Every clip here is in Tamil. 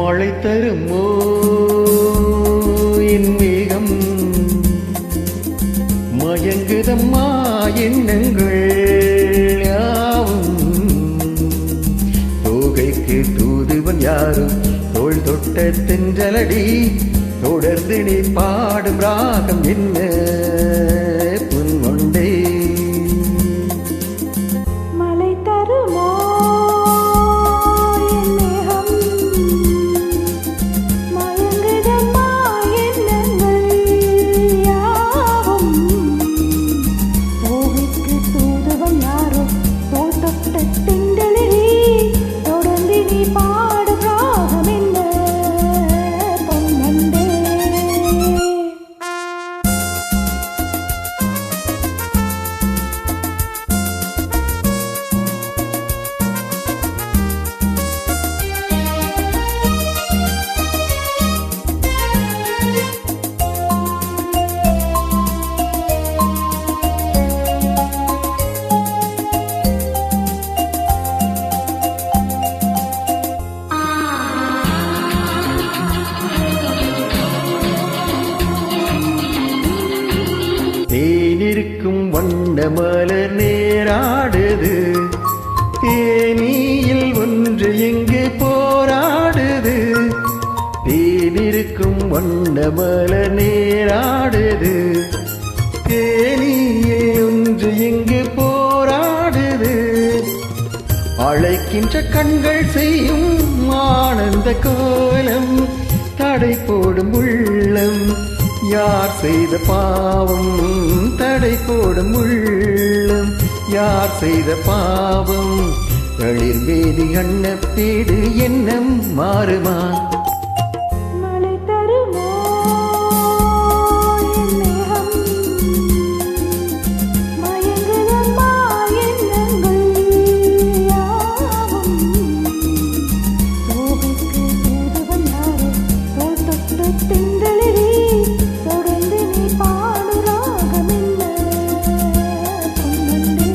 மழை தருமோ என் மேகம், மயங்குதம்மா எண்ணங்கள் யாவும். தோகைக்கு தூதுவன் யாரும் தோள் தொட்ட தென்றலடி, தொடர்ந்து நீ பாடும் ராகம் என்ன பொன்வண்டே. மழை தருமோ என் மேகம், மயங்குதம்மா எண்ணங்கள் யாவும். தோகைக்கு தூதுவன் யாரோ தோள் தொட்ட தென்றலடி, தொடர்ந்து நீ பாடும் ராகம் என்ன பொன்வண்டே. தேனிருக்கும் வண்ண மலர் நேராடுது, தேனியில் ஒன்று எங்கே போராடுது. தேனிருக்கும் வண்ண மலர் நேராடுது, தேனியில் ஒன்று எங்கே போராடுது. அழைக்கின்ற கண்கள் செய்யும் ஆனந்த கோலம், தடை போடும் உள்ளம் யார் செய்த பாவம். தடை போடும் உள்ளம் யார் செய்த பாவம். தளிர் வேதி அன்னப்பேடு எண்ணம் மாறுமா. மழை தருமோ என் மேகம், மயங்குதம்மா எண்ணங்கள் யாவும். தோகைக்கு தூதுவன் யாரோ தோள் தொட்ட தென்றலடி, தொடர்ந்து நீ பாடும் ராகம் என்ன பொன்வண்டே.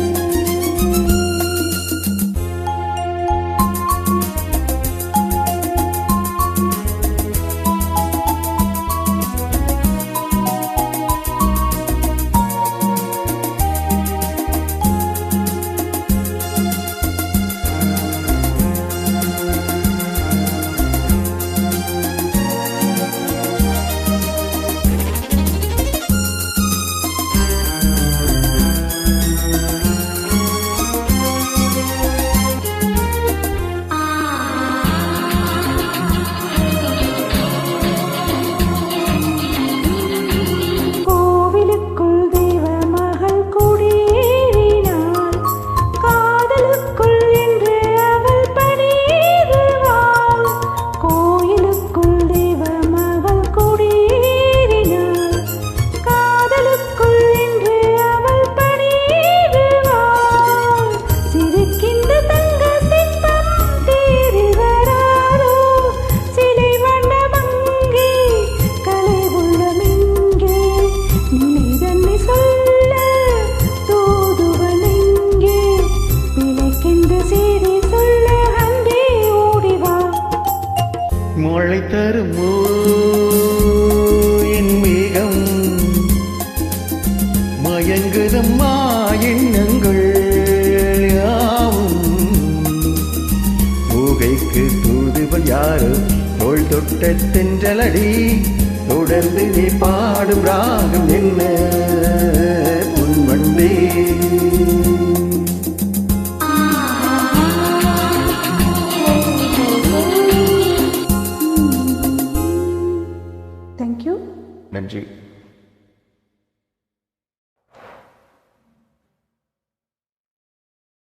மழை தருமோ என் மேகம், மயங்குதம்மா எண்ணங்கள் யாவும். தோகைக்கு தூதுவன் யாரோ தோள் தொட்ட தென்றலடி, தொடர்ந்து நீ பாடும் ராகம் என்ன பொன்வண்டே.